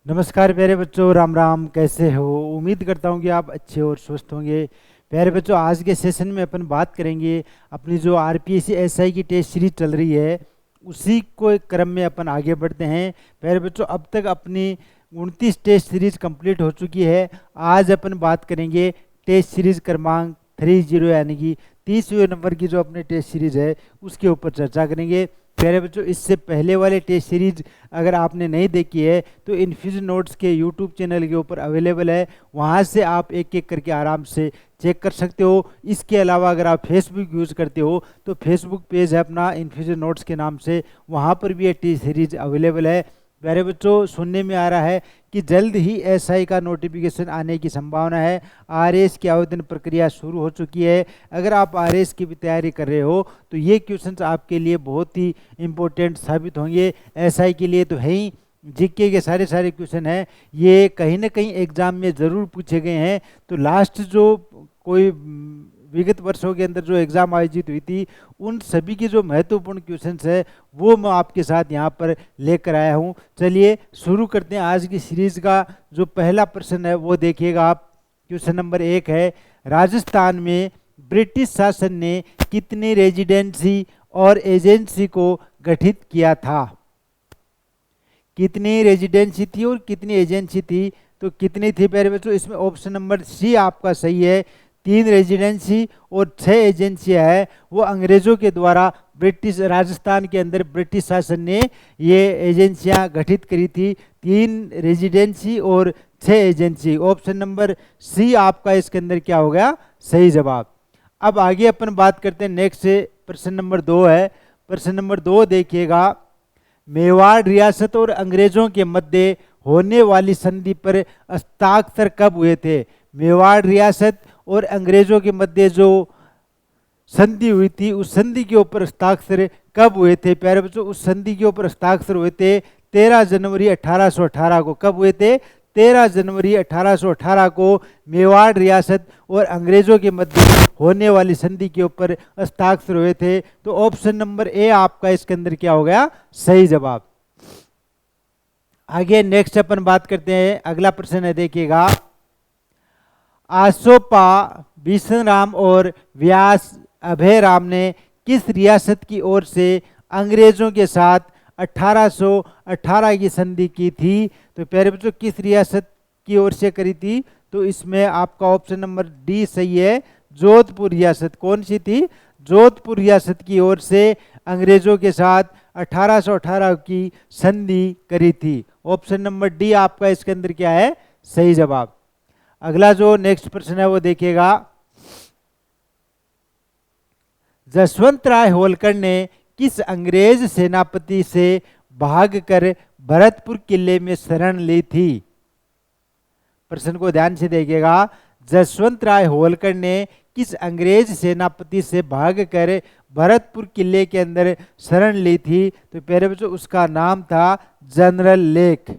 नमस्कार प्यारे बच्चों, राम राम। कैसे हो? उम्मीद करता हूँ कि आप अच्छे और स्वस्थ होंगे। प्यारे बच्चों, आज के सेशन में अपन बात करेंगे अपनी जो आरपीएससी एसआई की टेस्ट सीरीज चल रही है, उसी को एक क्रम में अपन आगे बढ़ते हैं। प्यारे बच्चों, अब तक अपनी 29 टेस्ट सीरीज कंप्लीट हो चुकी है। आज अपन बात करेंगे टेस्ट सीरीज क्रमांक 30, यानी कि 30वें नंबर की जो अपनी टेस्ट सीरीज है उसके ऊपर चर्चा करेंगे। प्यारे बच्चों, इससे पहले वाले टेस्ट सीरीज अगर आपने नहीं देखी है तो इन्फ्यूजन नोट्स के यूट्यूब चैनल के ऊपर अवेलेबल है, वहाँ से आप एक एक करके आराम से चेक कर सकते हो। इसके अलावा अगर आप फेसबुक यूज़ करते हो तो फेसबुक पेज है अपना इन्फ्यूजन नोट्स के नाम से, वहाँ पर भी ये टेस्ट सीरीज अवेलेबल है। प्यारे बच्चों, सुनने में आ रहा है कि जल्द ही एसआई का नोटिफिकेशन आने की संभावना है। आरएस की आवेदन प्रक्रिया शुरू हो चुकी है। अगर आप आरएस की भी तैयारी कर रहे हो तो ये क्वेश्चंस आपके लिए बहुत ही इम्पोर्टेंट साबित होंगे। एसआई के लिए तो है ही, जीके के सारे क्वेश्चन हैं, ये कहीं ना कहीं एग्जाम में ज़रूर पूछे गए हैं। तो लास्ट जो कोई विगत वर्षों के अंदर जो एग्ज़ाम आयोजित हुई थी, उन सभी के जो महत्वपूर्ण क्वेश्चंस है वो मैं आपके साथ यहाँ पर लेकर आया हूँ। चलिए शुरू करते हैं आज की सीरीज़ का। जो पहला प्रश्न है वो देखिएगा आप। क्वेश्चन नंबर 1 है, राजस्थान में ब्रिटिश शासन ने कितनी रेजिडेंसी और एजेंसी को गठित किया था? कितनी रेजिडेंसी थी और कितनी एजेंसी थी? तो कितनी थी प्यारे बच्चों? इसमें ऑप्शन नंबर सी आपका सही है। 3 रेजिडेंसी और 6 एजेंसियां है वो अंग्रेजों के द्वारा ब्रिटिश राजस्थान के अंदर ब्रिटिश शासन ने ये एजेंसियां गठित करी थी। 3 रेजिडेंसी और 6 एजेंसी। ऑप्शन नंबर सी आपका इसके अंदर क्या हो गया? सही जवाब। अब आगे अपन बात करते हैं नेक्स्ट से। प्रश्न नंबर 2 है। प्रश्न नंबर 2 देखिएगा, मेवाड़ रियासत और अंग्रेजों के मध्य होने वाली संधि पर हस्ताक्षर कब हुए थे? मेवाड़ रियासत और अंग्रेजों के मध्य जो संधि हुई थी उस संधि के ऊपर हस्ताक्षर कब हुए थे? प्यारे बच्चों, उस संधि के ऊपर हस्ताक्षर हुए थे 13 जनवरी 1818 को। कब हुए थे? 13 जनवरी 1818 को मेवाड़ रियासत और अंग्रेजों के मध्य होने वाली संधि के ऊपर हस्ताक्षर हुए थे। तो ऑप्शन नंबर ए आपका इसके अंदर क्या हो गया? सही जवाब। आगे नेक्स्ट अपन बात करते हैं। अगला प्रश्न है, देखिएगा, आसोपा बिशन और व्यास अभय राम ने किस रियासत की ओर से अंग्रेजों के साथ 1818 की संधि की थी? तो प्यारे बच्चों, किस रियासत की ओर से करी थी? तो इसमें आपका ऑप्शन नंबर डी सही है, जोधपुर रियासत। कौन सी थी? जोधपुर रियासत की ओर से अंग्रेजों के साथ 1818 की संधि करी थी। ऑप्शन नंबर डी आपका इसके अंदर क्या है? सही जवाब। अगला जो नेक्स्ट प्रश्न है वो देखिएगा, जसवंत राय होलकर ने किस अंग्रेज सेनापति से भागकर भरतपुर किले में शरण ली थी? प्रश्न को ध्यान से देखिएगा। जसवंत राय होलकर ने किस अंग्रेज सेनापति से भागकर भरतपुर किले के अंदर शरण ली थी? तो प्यारे बच्चों, उसका नाम था जनरल लेक।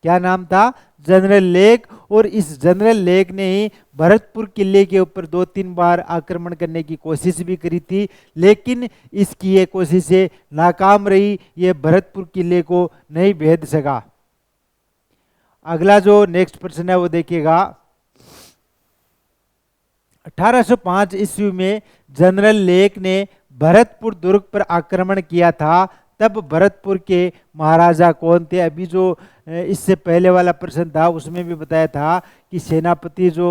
क्या नाम था? General lake. और इस जनरल लेक ने ही भरतपुर किले के ऊपर 2-3 बार आक्रमण करने की कोशिश भी करी थी, लेकिन इसकी ये कोशिशें नाकाम रही। ये भरतपुर किले को नहीं भेद सका। अगला जो नेक्स्ट प्रश्न है वो देखिएगा, 1805 ईस्वी में जनरल लेक ने भरतपुर दुर्ग पर आक्रमण किया था, तब भरतपुर के महाराजा कौन थे? अभी जो इससे पहले वाला प्रश्न था उसमें भी बताया था कि सेनापति जो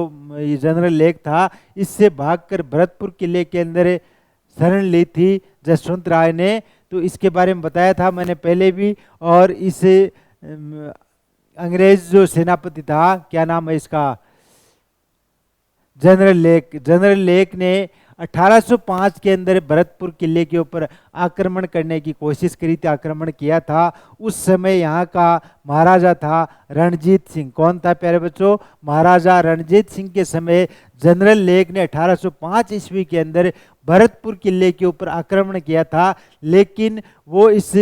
जनरल लेक था इससे भागकर भरतपुर किले के अंदर शरण ली थी जसवंत राय ने। तो इसके बारे में बताया था मैंने पहले भी। और इस अंग्रेज जो सेनापति था, क्या नाम है इसका? General lake. जनरल लेक ने 1805 के अंदर भरतपुर किले के ऊपर आक्रमण करने की कोशिश करी थी, आक्रमण किया था। उस समय यहाँ का महाराजा था रणजीत सिंह। कौन था प्यारे बच्चों? महाराजा रणजीत सिंह के समय जनरल लेक ने 1805 ईस्वी के अंदर भरतपुर किले के ऊपर आक्रमण किया था, लेकिन वो इस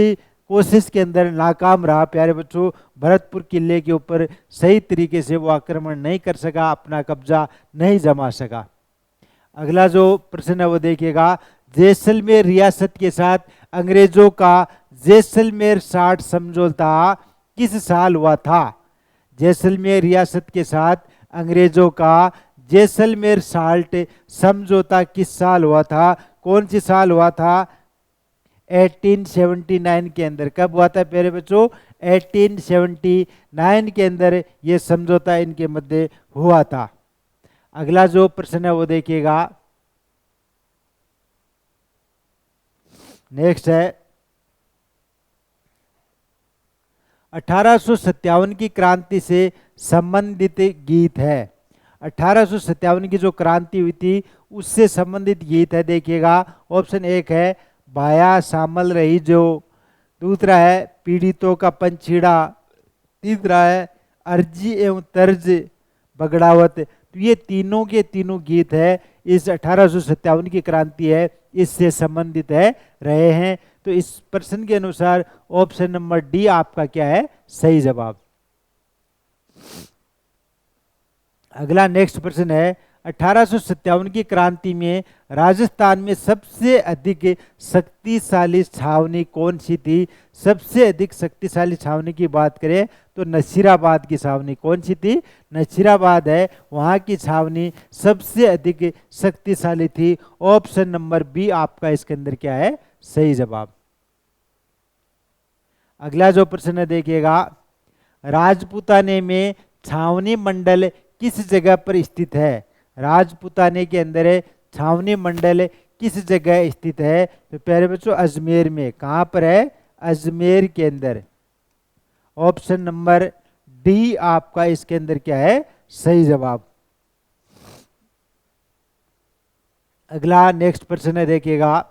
कोशिश के अंदर नाकाम रहा। प्यारे बच्चों, भरतपुर किले के ऊपर सही तरीके से वो आक्रमण नहीं कर सका, अपना कब्जा नहीं जमा सका। अगला जो प्रश्न है वो देखिएगा, जैसलमेर रियासत के साथ अंग्रेजों का जैसलमेर साठ समझौता किस साल हुआ था? जैसलमेर रियासत के साथ अंग्रेजों का जैसलमेर साल्ट समझौता किस साल हुआ था? कौन सी साल हुआ था? 1879 के अंदर। कब हुआ था प्यारे बच्चों? 1879 के अंदर ये समझौता इनके मध्य हुआ था। अगला जो प्रश्न है वो देखिएगा, नेक्स्ट है 1857 की क्रांति से संबंधित गीत है। 1857 की जो क्रांति हुई थी उससे संबंधित गीत है, देखिएगा। ऑप्शन एक है बाया शामल रही जो, दूसरा है पीड़ितों का पंछीड़ा, तीसरा है अर्जी एवं तर्ज बगड़ावत। तो ये तीनों के तीनों गीत है इस 1857 की क्रांति है इससे संबंधित है रहे हैं। तो इस प्रश्न के अनुसार ऑप्शन नंबर डी आपका क्या है? सही जवाब। अगला नेक्स्ट प्रश्न है 1857 की क्रांति में राजस्थान में सबसे अधिक शक्तिशाली छावनी कौन सी थी? सबसे अधिक शक्तिशाली छावनी की बात करें तो नसीराबाद की छावनी कौन सी थी? नसीराबाद है, वहां की छावनी सबसे अधिक शक्तिशाली थी। ऑप्शन नंबर बी आपका इसके अंदर क्या है? सही जवाब। अगला जो प्रश्न देखिएगा, राजपूताने में छावनी मंडल किस जगह पर स्थित है? राजपूताने के अंदर छावनी मंडल किस जगह स्थित है? तो प्यारे बच्चों अजमेर में। कहां पर है? अजमेर के अंदर। ऑप्शन नंबर डी आपका इसके अंदर क्या है? सही जवाब। अगला नेक्स्ट प्रश्न है देखिएगा,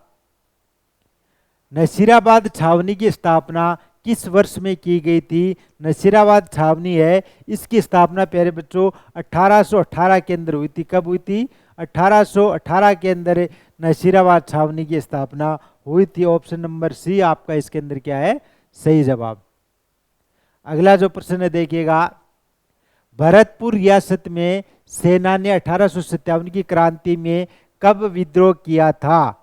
नसीराबाद छावनी की स्थापना किस वर्ष में की गई थी? नसीराबाद छावनी है इसकी स्थापना प्यारे बच्चों 1818 के अंदर हुई थी। कब हुई थी? 1818 के अंदर नसीराबाद छावनी की स्थापना हुई थी। ऑप्शन नंबर सी आपका इसके अंदर क्या है? सही जवाब। अगला जो प्रश्न है देखिएगा, भरतपुर रियासत में सेना ने 1857 की क्रांति में कब विद्रोह किया था?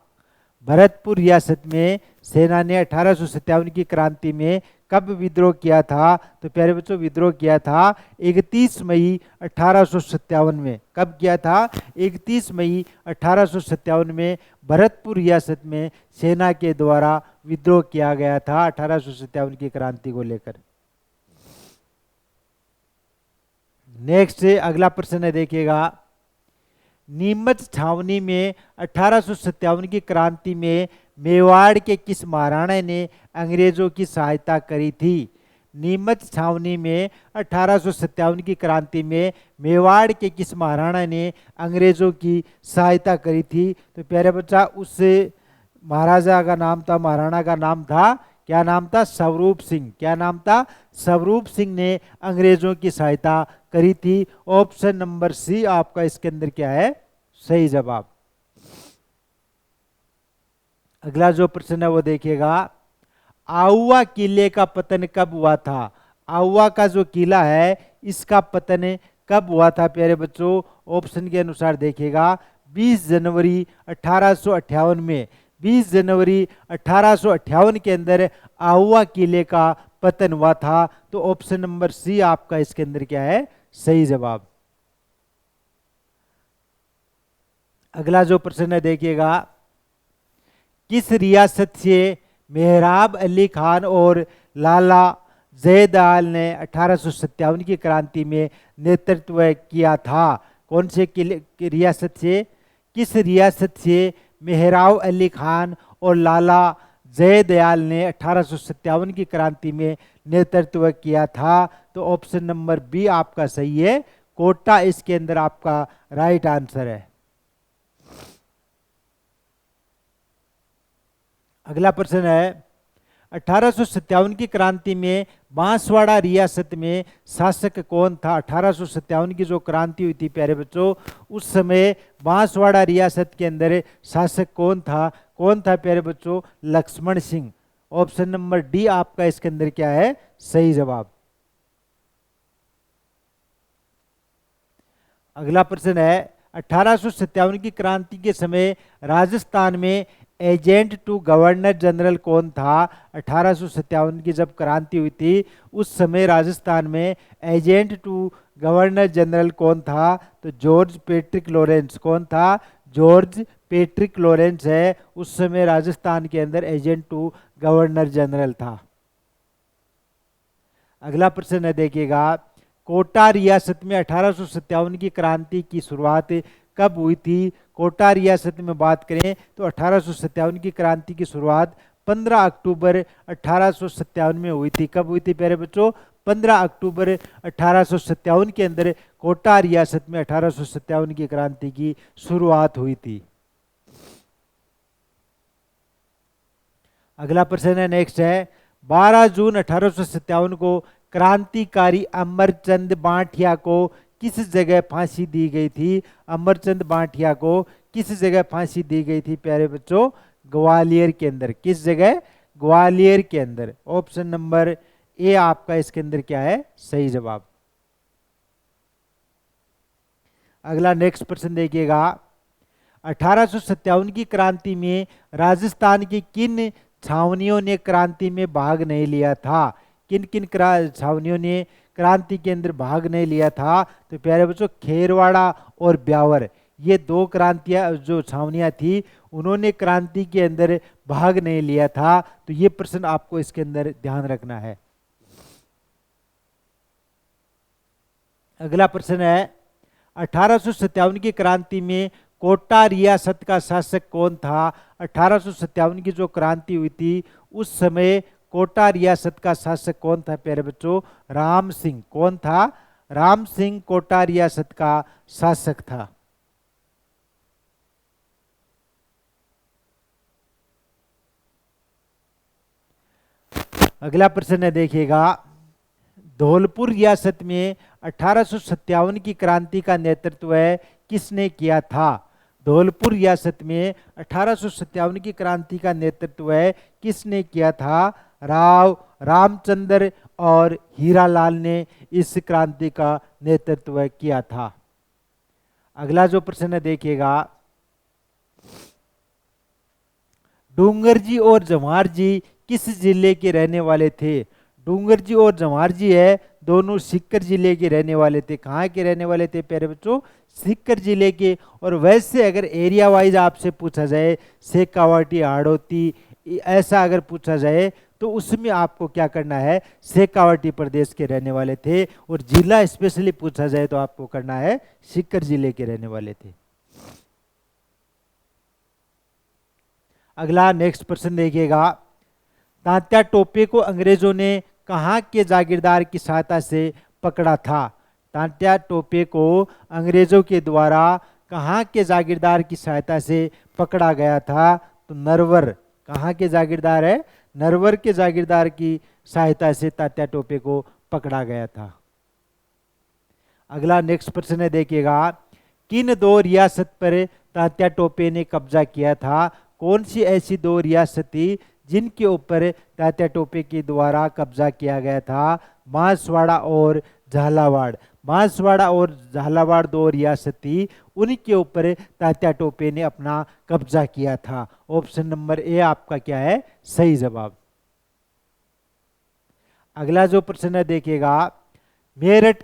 भरतपुर रियासत में सेना ने 1857 की क्रांति में कब विद्रोह किया था? तो प्यारे बच्चों विद्रोह किया था 31 मई 1857 में। कब किया था? 31 मई 1857 में भरतपुर रियासत में सेना के द्वारा विद्रोह किया गया था 1857 की क्रांति को लेकर। नेक्स्ट अगला प्रश्न है देखिएगा, नीमच छावनी में 1857 की क्रांति में मेवाड़ के किस महाराणा ने अंग्रेजों की सहायता करी थी? नीमच छावनी में 1857 की क्रांति में मेवाड़ के किस महाराणा ने अंग्रेजों की सहायता करी थी? तो प्यारे बच्चा उस महाराजा का नाम था, महाराणा का नाम था, क्या नाम था? स्वरूप सिंह। क्या नाम था? स्वरूप सिंह ने अंग्रेजों की सहायता करी थी। ऑप्शन नंबर सी आपका इसके अंदर क्या है? सही जवाब। अगला जो प्रश्न है वो देखिएगा, आउवा किले का पतन कब हुआ था? आउवा का जो किला है इसका पतन कब हुआ था प्यारे बच्चों? ऑप्शन के अनुसार देखिएगा 20 जनवरी 1858 में। 20 जनवरी 1858 के अंदर आउवा किले का पतन हुआ था। तो ऑप्शन नंबर सी आपका इसके अंदर क्या है? सही जवाब। अगला जो प्रश्न है देखिएगा, किस रियासत से मेहराब अली खान और लाला जयदयाल ने 1857 की क्रांति में नेतृत्व किया था? कौन से रियासत से? किस रियासत से मेहराब अली खान और लाला जयदयाल ने 1857 की क्रांति में नेतृत्व किया था? तो ऑप्शन नंबर बी आपका सही है, कोटा इसके अंदर आपका राइट आंसर है। अगला प्रश्न है, 1857 की क्रांति में बांसवाड़ा रियासत में शासक कौन था? 1857 की जो क्रांति हुई थी प्यारे बच्चों उस समय बांसवाड़ा रियासत के अंदर शासक कौन था? कौन था प्यारे बच्चों? Lakshman Singh. Option number D आपका इसके अंदर क्या है? सही जवाब। अगला प्रश्न है, 1857 की क्रांति के समय राजस्थान में एजेंट टू गवर्नर जनरल कौन था? 1857 की जब क्रांति हुई थी उस समय राजस्थान में एजेंट टू गवर्नर जनरल कौन था? तो जॉर्ज पैट्रिक लॉरेंस। कौन था? जॉर्ज पैट्रिक लॉरेंस है उस समय राजस्थान के अंदर एजेंट टू गवर्नर जनरल था। अगला प्रश्न है देखिएगा, कोटा रियासत में 1857 की क्रांति की शुरुआत कब हुई थी? कोटा रियासत में बात करें तो 1857 की क्रांति की शुरुआत 15 अक्टूबर 1857 में हुई थी। कब हुई थी प्यारे बच्चों? 15 अक्टूबर 1857 के अंदर कोटा रियासत में 1857 की क्रांति की शुरुआत हुई थी। अगला प्रश्न है, नेक्स्ट है, 12 जून 1857 को क्रांतिकारी अमरचंद बांठिया को किस जगह फांसी दी गई थी? अमरचंद बांठिया को किस जगह फांसी दी गई थी प्यारे बच्चों? ग्वालियर के अंदर। किस जगह? ग्वालियर के अंदर। ऑप्शन नंबर ए आपका इसके अंदर क्या है? सही जवाब। अगला नेक्स्ट प्रश्न देखिएगा, 1857 की क्रांति में राजस्थान की किन छावनियों ने क्रांति में भाग नहीं लिया था? किन किन छावनियों ने क्रांति के अंदर भाग नहीं लिया था? तो प्यारे बच्चों, खेरवाड़ा और ब्यावर, ये दो क्रांतियां जो छावनियां थी उन्होंने क्रांति के अंदर भाग नहीं लिया था। तो ये प्रश्न आपको इसके अंदर ध्यान रखना है। अगला प्रश्न है, 1857 की क्रांति में कोटा रियासत का शासक कौन था? 1857 की जो क्रांति हुई थी उस समय कोटा रियासत का शासक कौन था प्यारे बच्चों? राम सिंह। कौन था? राम सिंह कोटा रियासत का शासक था। अगला प्रश्न है देखिएगा, धौलपुर रियासत में 1857 की क्रांति का नेतृत्व किसने किया था? धौलपुर रियासत में 1857 की क्रांति का नेतृत्व किसने किया था? राव रामचंद्र और हीरालाल ने इस क्रांति का नेतृत्व किया था। अगला जो प्रश्न है देखिएगा, डूंगर जी और जवाहर जी किस जिले के रहने वाले थे? डूंगर जी और जवाहर जी है दोनों सीकर जिले के रहने वाले थे। कहाँ के रहने वाले थे प्यारे बच्चों? सीकर जिले के। और वैसे अगर एरिया वाइज आपसे पूछा जाए, शेखावाटी, हाड़ौती, ऐसा अगर पूछा जाए तो उसमें आपको क्या करना है? शेखावाटी प्रदेश के रहने वाले थे। और जिला स्पेशली पूछा जाए तो आपको करना है सीकर जिले के रहने वाले थे। अगला नेक्स्ट प्रश्न देखिएगा, तात्या टोपे को अंग्रेजों ने कहाँ के जागीरदार की सहायता से पकड़ा था? तात्या टोपे को अंग्रेजों के द्वारा कहाँ के जागीरदार की सहायता से पकड़ा गया था? तो नरवर। कहाँ के जागीरदार है? नरवर के जागीरदार की सहायता से तात्या टोपे को पकड़ा गया था। अगला नेक्स्ट प्रश्न है देखिएगा, किन दो रियासत पर तात्या टोपे ने कब्जा किया था? कौन सी ऐसी दो रियासत थी जिनके ऊपर तात्या टोपे के द्वारा कब्जा किया गया था? बांसवाड़ा और झालावाड़। बांसवाड़ा और झालावाड़ दो रियासत थी, उनके ऊपर तात्या टोपे ने अपना कब्जा किया था। ऑप्शन नंबर ए आपका क्या है? सही जवाब। अगला जो प्रश्न है देखिएगा, मेरठ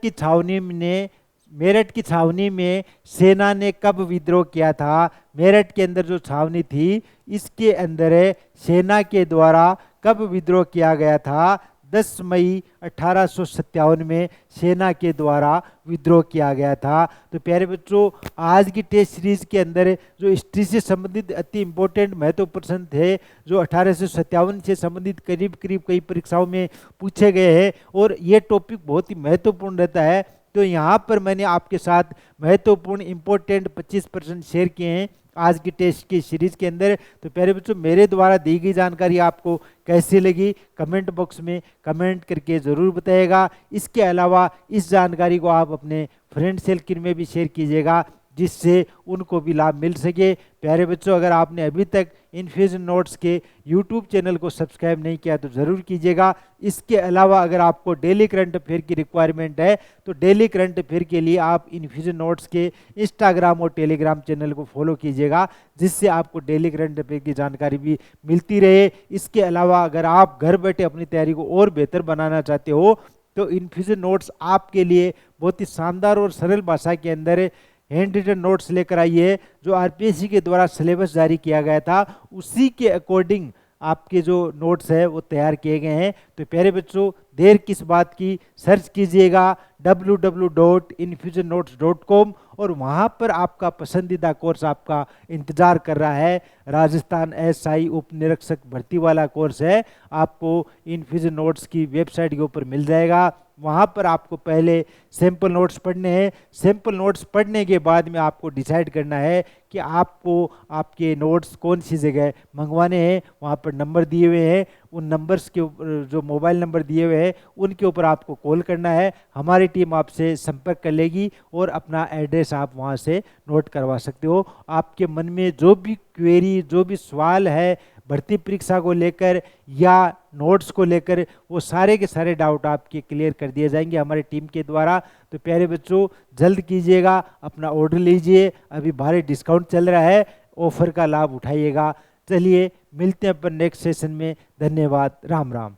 की छावनी में सेना ने कब विद्रोह किया था? मेरठ के अंदर जो छावनी थी इसके अंदर सेना के द्वारा कब विद्रोह किया गया था? 10 मई 1857 में सेना के द्वारा विद्रोह किया गया था। तो प्यारे बच्चों, आज की टेस्ट सीरीज के अंदर जो हिस्ट्री से संबंधित अति इंपॉर्टेंट महत्वपूर्ण प्रश्न थे जो 1857 से संबंधित करीब करीब कई परीक्षाओं में पूछे गए हैं और ये टॉपिक बहुत ही महत्वपूर्ण रहता है। तो यहाँ पर मैंने आपके साथ महत्वपूर्ण इंपॉर्टेंट 25% शेयर किए हैं आज की टेस्ट की सीरीज के अंदर। तो प्यारे बच्चों, मेरे द्वारा दी गई जानकारी आपको कैसी लगी कमेंट बॉक्स में कमेंट करके ज़रूर बताइएगा। इसके अलावा इस जानकारी को आप अपने फ्रेंड सर्किल में भी शेयर कीजिएगा जिससे उनको भी लाभ मिल सके। प्यारे बच्चों, अगर आपने अभी तक इन्फ्यूजन नोट्स के यूट्यूब चैनल को सब्सक्राइब नहीं किया तो ज़रूर कीजिएगा। इसके अलावा अगर आपको डेली करंट अफेयर की रिक्वायरमेंट है तो डेली करंट अफेयर के लिए आप इन्फ्यूजन नोट्स के इंस्टाग्राम और टेलीग्राम चैनल को फॉलो कीजिएगा, जिससे आपको डेली करंट अफेयर की जानकारी भी मिलती रहे। इसके अलावा अगर आप घर बैठे अपनी तैयारी को और बेहतर बनाना चाहते हो तो इन्फ्यूजन नोट्स आपके लिए बहुत ही शानदार और सरल भाषा के अंदर हैंड रिटन नोट्स लेकर आइए। जो आरपीएससी के द्वारा सिलेबस जारी किया गया था उसी के अकॉर्डिंग आपके जो नोट्स है वो तैयार किए गए हैं। तो प्यारे बच्चों, देर किस बात की, सर्च कीजिएगा www.infusionnotes.com और वहाँ पर आपका पसंदीदा कोर्स आपका इंतजार कर रहा है। राजस्थान एसआई उप निरीक्षक भर्ती वाला कोर्स है, आपको इन्फ्यूजन नोट्स की वेबसाइट के ऊपर मिल जाएगा। वहाँ पर आपको पहले सैम्पल नोट्स पढ़ने हैं। सैम्पल नोट्स पढ़ने के बाद में आपको डिसाइड करना है कि आपको आपके नोट्स कौन सी जगह मंगवाने हैं। वहाँ पर नंबर दिए हुए हैं, उन नंबर्स के ऊपर जो मोबाइल नंबर दिए हुए हैं उनके ऊपर आपको कॉल करना है। हमारी टीम आपसे संपर्क कर लेगी और अपना एड्रेस आप वहाँ से नोट करवा सकते हो। आपके मन में जो भी क्वेरी, जो भी सवाल है भर्ती परीक्षा को लेकर या नोट्स को लेकर, वो सारे के सारे डाउट आपके क्लियर कर दिए जाएंगे हमारी टीम के द्वारा। तो प्यारे बच्चों, जल्द कीजिएगा, अपना ऑर्डर लीजिए, अभी भारी डिस्काउंट चल रहा है, ऑफर का लाभ उठाइएगा। चलिए मिलते हैं अपन नेक्स्ट सेशन में। धन्यवाद, राम राम।